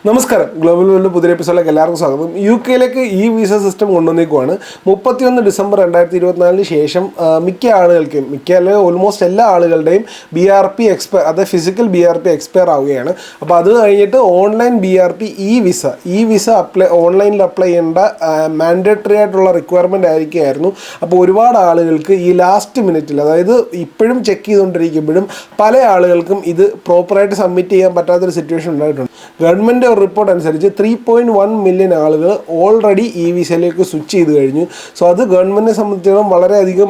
നമസ്കാരം, global world പുതിയ എപ്പിസോഡിലേക്ക് എല്ലാവർക്കും സ്വാഗതം. UK ഈ വിസ സിസ്റ്റം കൊണ്ടുവന്നേക്കുവാണ്. 31 ഡിസംബർ 2024 ശേഷം മിക്ക ആളുകൾക്കും ഓൾമോസ്റ്റ് എല്ലാ ആളുകളുടെയും BRP എക്സ്പയർ, അതായത് ഫിസിക്കൽ BRP എക്സ്പയർ ആവുകയാണ്. അപ്പോൾ അത് കഴിഞ്ഞിട്ട് ഓൺലൈൻ BRP ഈ വിസ ഓൺലൈനിൽ അപ്ലൈ ചെയ്യേണ്ട മാൻഡേറ്ററി ആയിട്ടുള്ള റിക്വയർമെൻ്റ് ആയിരിക്കുമായിരുന്നു. അപ്പോൾ ഒരുപാട് ആളുകൾക്ക് ഈ ലാസ്റ്റ് മിനിറ്റിൽ, അതായത് ഇപ്പോഴും ചെക്ക് ചെയ്തുകൊണ്ടിരിക്കുമ്പോഴും പല ആളുകൾക്കും ഇത് പ്രോപ്പറായിട്ട് സബ്മിറ്റ് ചെയ്യാൻ പറ്റാത്തൊരു സിറ്റുവേഷൻ ഉണ്ടായിട്ടുണ്ട്. ഗവൺമെൻറ് റിപ്പോർട്ട് അനുസരിച്ച് 3.1 മില്യൺ ആളുകൾ ഓൾറെഡി ഈ വിസയിലേക്ക് സ്വിച്ച് ചെയ്ത് കഴിഞ്ഞു. സോ അത് ഗവൺമെൻറ്റിനെ സംബന്ധിച്ചിടത്തോളം വളരെയധികം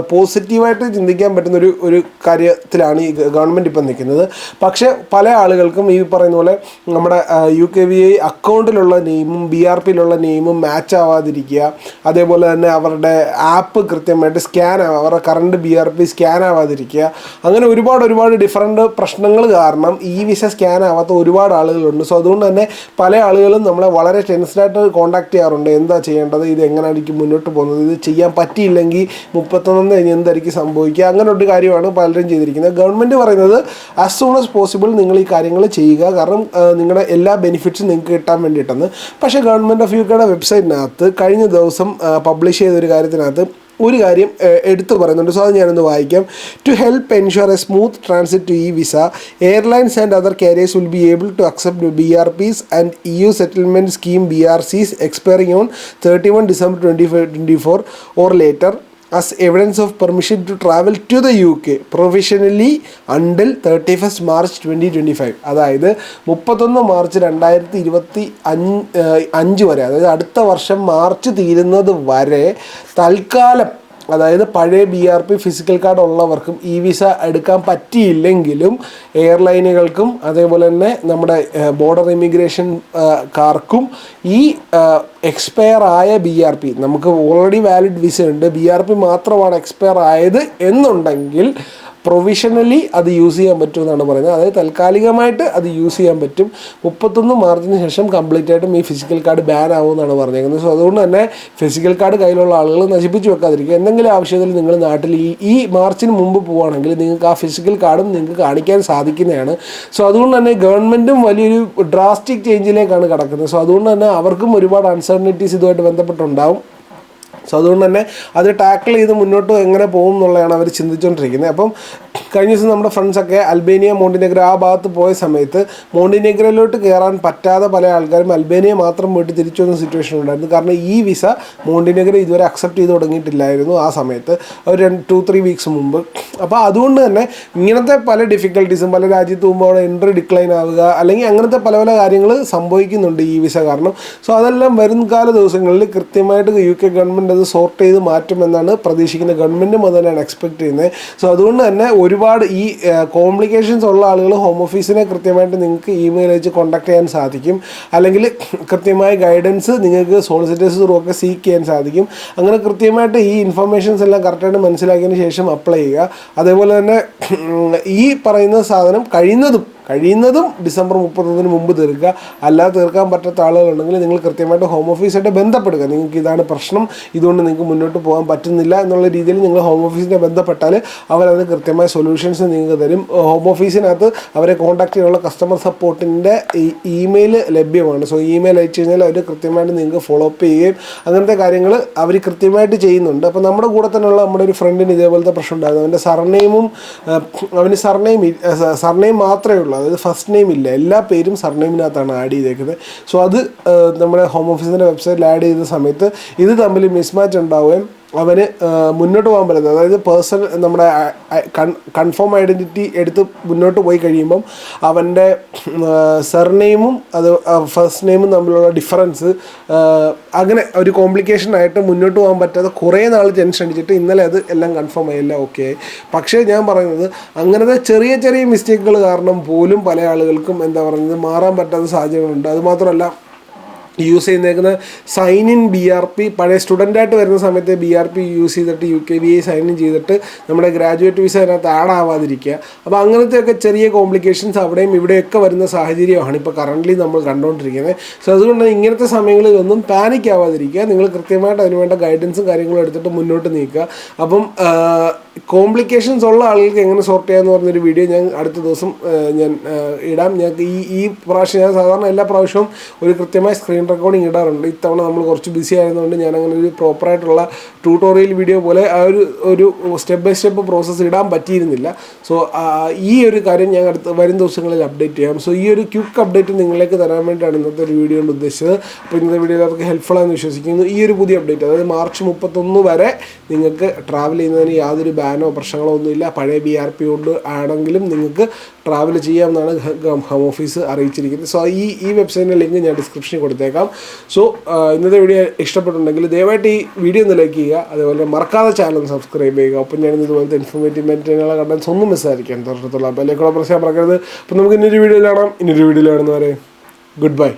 പോസിറ്റീവായിട്ട് ചിന്തിക്കാൻ പറ്റുന്ന ഒരു കാര്യത്തിലാണ് ഈ ഗവൺമെൻറ് ഇപ്പം നിൽക്കുന്നത്. പക്ഷേ പല ആളുകൾക്കും ഈ പറയുന്ന പോലെ നമ്മുടെ UKVI അക്കൗണ്ടിലുള്ള നെയിമും BRPയിലുള്ള നെയിമും മാച്ച് ആവാതിരിക്കുക, അതേപോലെ തന്നെ അവരുടെ ആപ്പ് കൃത്യമായിട്ട് അവരുടെ കറണ്ട് BRP സ്കാൻ ആവാതിരിക്കുക, അങ്ങനെ ഒരുപാട് ഡിഫറൻറ്റ് പ്രശ്നങ്ങൾ കാരണം ഈ വിസ സ്കാൻ ആവാത്ത ഒരുപാട് ആളുകളുണ്ട്. സോ അതുകൊണ്ട് തന്നെ പല ആളുകളും നമ്മളെ വളരെ ടെൻസ്ഡായിട്ട് കോൺടാക്ട് ചെയ്യാറുണ്ട്. എന്താ ചെയ്യേണ്ടത്, ഇത് എങ്ങനെയായിരിക്കും മുന്നോട്ട് പോകുന്നത്, ഇത് ചെയ്യാൻ പറ്റിയില്ലെങ്കിൽ 31 കഴിഞ്ഞ് എന്തായിരിക്കും സംഭവിക്കുക, അങ്ങനെ ഒരു കാര്യമാണ് പലരും ചെയ്തിരിക്കുന്നത്. ഗവൺമെൻറ് പറയുന്നത് ആസ് സൂൺ ആസ് പോസിബിൾ നിങ്ങൾ ഈ കാര്യങ്ങൾ ചെയ്യുക, കാരണം നിങ്ങളുടെ എല്ലാ ബെനിഫിറ്റ്സും നിങ്ങൾക്ക് കിട്ടാൻ വേണ്ടിയിട്ടെന്ന്. പക്ഷേ ഗവൺമെൻറ് ഓഫ് UKയുടെ വെബ്സൈറ്റിനകത്ത് കഴിഞ്ഞ ദിവസം പബ്ലിഷ് ചെയ്തൊരു കാര്യത്തിനകത്ത് ഒരു കാര്യം എടുത്തു പറയുന്നുണ്ട്. സോ അത് ഞാനൊന്ന് വായിക്കാം. To help ensure a smooth transit to e visa, airlines and other carriers will be able to accept BRPs and EU settlement scheme BRCs expiring on 31 December 2024 or later as evidence of permission to travel to the UK provisionally until 31st March 2025. അതായത് 31 March 2025 വരെ, അതായത് അടുത്ത വർഷം March തീരുന്നത് വരെ തൽക്കാലം, അതായത് പഴയ BRP ഫിസിക്കൽ കാർഡ് ഉള്ളവർക്കും ഈ വിസ എടുക്കാൻ പറ്റിയില്ലെങ്കിലും എയർലൈനുകൾക്കും അതേപോലെ തന്നെ നമ്മുടെ ബോർഡർ ഇമിഗ്രേഷൻകാർക്കും ഈ എക്സ്പയർ ആയ BRP, നമുക്ക് ഓൾറെഡി വാലിഡ് വിസ ഉണ്ട്, BRP മാത്രമാണ് എക്സ്പയർ ആയത് എന്നുണ്ടെങ്കിൽ പ്രൊവിഷണലി അത് യൂസ് ചെയ്യാൻ പറ്റുമെന്നാണ് പറയുന്നത്. അതായത് താൽക്കാലികമായിട്ട് അത് യൂസ് ചെയ്യാൻ പറ്റും. 31 മാർച്ചിന് ശേഷം കംപ്ലീറ്റ് ആയിട്ടും ഈ ഫിസിക്കൽ കാർഡ് ബാൻ ആവുമെന്നാണ് പറഞ്ഞേക്കുന്നത്. സോ അതുകൊണ്ട് തന്നെ ഫിസിക്കൽ കാർഡ് കയ്യിലുള്ള ആളുകൾ നശിപ്പിച്ച് വെക്കാതിരിക്കുക. എന്തെങ്കിലും ആവശ്യത്തിൽ നിങ്ങൾ നാട്ടിൽ ഈ മാർച്ചിന് മുമ്പ് പോവുകയാണെങ്കിൽ നിങ്ങൾക്ക് ആ ഫിസിക്കൽ കാർഡും നിങ്ങൾക്ക് കാണിക്കാൻ സാധിക്കുന്നതാണ്. സോ അതുകൊണ്ട് തന്നെ ഗവൺമെൻറ്റും വലിയൊരു ഡ്രാസ്റ്റിക് ചേഞ്ചിലേക്കാണ് കിടക്കുന്നത്. സോ അതുകൊണ്ട് തന്നെ അവർക്കും ഒരുപാട് അൺസർട്ടനിറ്റീസ് ഇതുമായിട്ട് ബന്ധപ്പെട്ടുണ്ടാവും. സോ അതുകൊണ്ട് തന്നെ അത് ടാക്കിൾ ചെയ്ത് മുന്നോട്ട് എങ്ങനെ പോകും എന്നുള്ളതാണ് അവർ ചിന്തിച്ചുകൊണ്ടിരിക്കുന്നത്. അപ്പം കഴിഞ്ഞ ദിവസം നമ്മുടെ ഫ്രണ്ട്സൊക്കെ അൽബേനിയ, മോണ്ടിനെഗ്രോ ആ ഭാഗത്ത് പോയ സമയത്ത് മോണ്ടിനെഗ്രോയിലോട്ട് കയറാൻ പറ്റാതെ പല ആൾക്കാരും അൽബേനിയ മാത്രം പോയിട്ട് തിരിച്ചു വന്ന സിറ്റുവേഷൻ ഉണ്ടായിരുന്നു. കാരണം ഈ വിസ മോണ്ടിനെഗ്രോ ഇതുവരെ അക്സെപ്റ്റ് ചെയ്ത് തുടങ്ങിയിട്ടില്ലായിരുന്നു ആ സമയത്ത്, ഒരു 2-3 വീക്സ് മുമ്പ്. അപ്പോൾ അതുകൊണ്ട് തന്നെ ഇങ്ങനത്തെ പല ഡിഫിക്കൽട്ടീസും, പല രാജ്യത്ത് പോകുമ്പോൾ അവിടെ എൻട്രി ഡിക്ലൈൻ ആവുക, അല്ലെങ്കിൽ അങ്ങനത്തെ പല കാര്യങ്ങൾ സംഭവിക്കുന്നുണ്ട് ഈ വിസ കാരണം. സോ അതെല്ലാം വരും കാല ദിവസങ്ങളിൽ കൃത്യമായിട്ട് UK ഗവൺമെൻറ് അത് സോർട്ട് ചെയ്ത് മാറ്റുമെന്നാണ് പ്രതീക്ഷിക്കുന്നത്. ഗവൺമെൻറ്റും അത് തന്നെയാണ് എക്സ്പെക്ട് ചെയ്യുന്നത്. സോ അതുകൊണ്ട് തന്നെ ഒരുപാട് ഈ കോംപ്ലിക്കേഷൻസ് ഉള്ള ആളുകൾ ഹോം ഓഫീസിനെ കൃത്യമായിട്ട് നിങ്ങൾക്ക് ഇമെയിൽ അയച്ച് കോൺടാക്ട് ചെയ്യാൻ സാധിക്കും, അല്ലെങ്കിൽ കൃത്യമായ ഗൈഡൻസ് നിങ്ങൾക്ക് സോളിസിറ്റേഴ്സ് ത്രൂ ഒക്കെ സീക്ക് ചെയ്യാൻ സാധിക്കും. അങ്ങനെ കൃത്യമായിട്ട് ഈ ഇൻഫർമേഷൻസ് എല്ലാം കറക്റ്റായിട്ട് മനസ്സിലാക്കിയതിന് ശേഷം അപ്ലൈ ചെയ്യുക. അതേപോലെ തന്നെ ഈ പറയുന്ന സാധനം കഴിയുന്നതും ഡിസംബർ 31 മുമ്പ് തീർക്കുക. അല്ലാതെ തീർക്കാൻ പറ്റാത്ത ആളുകളുണ്ടെങ്കിൽ നിങ്ങൾ കൃത്യമായിട്ട് ഹോം ഓഫീസായിട്ട് ബന്ധപ്പെടുക. നിങ്ങൾക്ക് ഇതാണ് പ്രശ്നം, ഇതുകൊണ്ട് നിങ്ങൾക്ക് മുന്നോട്ട് പോകാൻ പറ്റുന്നില്ല എന്നുള്ള രീതിയിൽ നിങ്ങൾ ഹോം ഓഫീസിനെ ബന്ധപ്പെട്ടാൽ അവരത് കൃത്യമായ സൊല്യൂഷൻസ് നിങ്ങൾക്ക് തരും. ഹോം ഓഫീസിനകത്ത് അവരെ കോൺടാക്ട് ചെയ്യാനുള്ള കസ്റ്റമർ സപ്പോർട്ടിൻ്റെ ഇമെയിൽ ലഭ്യമാണ്. സോ ഇമെയിൽ അയച്ചു കഴിഞ്ഞാൽ അവർ കൃത്യമായിട്ട് നിങ്ങൾക്ക് ഫോളോ അപ്പ് ചെയ്യുകയും അങ്ങനത്തെ കാര്യങ്ങൾ അവർ കൃത്യമായിട്ട് ചെയ്യുന്നുണ്ട്. അപ്പോൾ നമ്മുടെ കൂടെ തന്നെയുള്ള നമ്മുടെ ഒരു ഫ്രണ്ടിന് ഇതേപോലത്തെ പ്രശ്നം ഉണ്ടായിരുന്നു. അവൻ്റെ അവന് സർനെയിം മാത്രമേ ഉള്ളൂ, അതായത് ഫസ്റ്റ് നെയിം ഇല്ല, എല്ലാ പേരും സർനെയിമിനകത്താണ് ആഡ് ചെയ്തേക്കുന്നത്. സോ അത് നമ്മുടെ ഹോം ഓഫീസിൻ്റെ വെബ്സൈറ്റിൽ ആഡ് ചെയ്ത സമയത്ത് ഇത് തമ്മിൽ മിസ്മാച്ച് ഉണ്ടാവുകയും അവന് മുന്നോട്ട് പോകാൻ പറ്റുന്നത്, അതായത് പേഴ്സൺ നമ്മുടെ കൺഫേം ഐഡൻറ്റിറ്റി എടുത്ത് മുന്നോട്ട് പോയി കഴിയുമ്പം അവൻ്റെ സർനെയിമും അത് ഫസ്റ്റ് നെയിമും തമ്മിലുള്ള ഡിഫറൻസ്, അങ്ങനെ ഒരു കോംപ്ലിക്കേഷനായിട്ട് മുന്നോട്ട് പോകാൻ പറ്റാതെ കുറേ നാൾ ടെൻഷൻ അടിച്ചിട്ട് ഇന്നലെ അത് എല്ലാം കൺഫേം ആയില്ല, ഓക്കെ ആയി. പക്ഷേ ഞാൻ പറയുന്നത് അങ്ങനത്തെ ചെറിയ മിസ്റ്റേക്കുകൾ കാരണം പോലും പല ആളുകൾക്കും മാറാൻ പറ്റാത്ത സാഹചര്യങ്ങളുണ്ട്. അതുമാത്രമല്ല യൂസ് ചെയ്യുന്നേക്കുന്ന സൈൻ ഇൻ BRP. പഴയ സ്റ്റുഡൻ്റായിട്ട് വരുന്ന സമയത്ത് BRP യൂസ് ചെയ്തിട്ട് UKVA സൈൻ ഇൻ ചെയ്തിട്ട് നമ്മുടെ ഗ്രാജുവേറ്റ് വിസ അതിനകത്ത് ആഡ് ആവാതിരിക്കുക. അപ്പോൾ അങ്ങനത്തെയൊക്കെ ചെറിയ കോംപ്ലിക്കേഷൻസ് അവിടെയും ഇവിടെയൊക്കെ വരുന്ന സാഹചര്യമാണ് ഇപ്പോൾ കറൻ്റ്ലി നമ്മൾ കണ്ടുകൊണ്ടിരിക്കുന്നത്. സോ അതുകൊണ്ട് ഇങ്ങനത്തെ സമയങ്ങളിലൊന്നും പാനിക് ആവാതിരിക്കുക. നിങ്ങൾ കൃത്യമായിട്ട് അതിനുവേണ്ട ഗൈഡൻസും കാര്യങ്ങളും എടുത്തിട്ട് മുന്നോട്ട് നീക്കുക. അപ്പം കോംപ്ലിക്കേഷൻസ് ഉള്ള ആളുകൾക്ക് എങ്ങനെ സോർട്ട് ചെയ്യാമെന്ന് പറഞ്ഞൊരു വീഡിയോ ഞാൻ അടുത്ത ദിവസം ഞാൻ ഇടാം. ഞങ്ങൾക്ക് ഈ പ്രാവശ്യം ഞാൻ സാധാരണ എല്ലാ പ്രാവശ്യവും ഒരു കൃത്യമായ സ്ക്രീൻ റെക്കോർഡിങ് ഇടാറുണ്ട്. ഇത്തവണ നമ്മൾ കുറച്ച് ബിസി ആയതുകൊണ്ട് ഞാൻ അങ്ങനെ ഒരു പ്രോപ്പറായിട്ടുള്ള ട്യൂട്ടോറിയൽ വീഡിയോ പോലെ ഒരു സ്റ്റെപ്പ് ബൈ സ്റ്റെപ്പ് പ്രോസസ്സ് ഇടാൻ പറ്റിയിരുന്നില്ല. സോ ഈ ഒരു കാര്യം ഞാൻ വരും ദിവസങ്ങളിൽ അപ്ഡേറ്റ് ചെയ്യാം. സോ ഈ ഒരു ക്വിക്ക് അപ്ഡേറ്റ് നിങ്ങളിലേക്ക് തരാൻ വേണ്ടിയിട്ടാണ് ഇന്നത്തെ ഒരു വീഡിയോ കൊണ്ട് ഉദ്ദേശിച്ചത്. അപ്പോൾ ഇന്നത്തെ വീഡിയോ അവർക്ക് ഹെൽപ്ഫുൾ ആണെന്ന് വിശ്വസിക്കുന്നു. ഈ ഒരു പുതിയ അപ്ഡേറ്റ്, അതായത് മാർച്ച് 31 വരെ നിങ്ങൾക്ക് ട്രാവൽ ചെയ്യുന്നതിന് യാതൊരു ബാനോ പ്രശ്നങ്ങളോ ഒന്നുമില്ല. പഴയ BRP കൊണ്ട് ആണെങ്കിലും നിങ്ങൾക്ക് ട്രാവൽ ചെയ്യാമെന്നാണ് ഹോം ഓഫീസ് അറിയിച്ചിരിക്കുന്നത്. സോ ഈ വെബ്സൈറ്റിൻ്റെ ലിങ്ക് ഞാൻ ഡിസ്ക്രിപ്ഷനിൽ കൊടുത്തേക്കാം. സോ ഇന്നത്തെ വീഡിയോ ഇഷ്ടപ്പെട്ടിട്ടുണ്ടെങ്കിൽ ദയവായിട്ട് ഈ വീഡിയോ ഒന്ന് ലൈക്ക് ചെയ്യുക. അതേപോലെ മറക്കാതെ ചാനൽ സബ്സ്ക്രൈബ് ചെയ്യുക. ഒപ്പം ഞാൻ ഇതുപോലത്തെ ഇൻഫോർമേറ്റീവ് മെറ്റീരിയലുകൾ കണ്ടൻസ് ഒന്നും മിസ്സായിരിക്കാൻ തൊട്ടടുത്തുള്ള ബെല്ലൈക്കൺ പ്രസ് ചെയ്യാൻ മറക്കരുത്. അപ്പോൾ നമുക്ക് ഇന്നൊരു വീഡിയോയിൽ കാണാം. ഇന്നൊരു വീഡിയോയിൽ കാണുന്നവരെ ഗുഡ് ബൈ.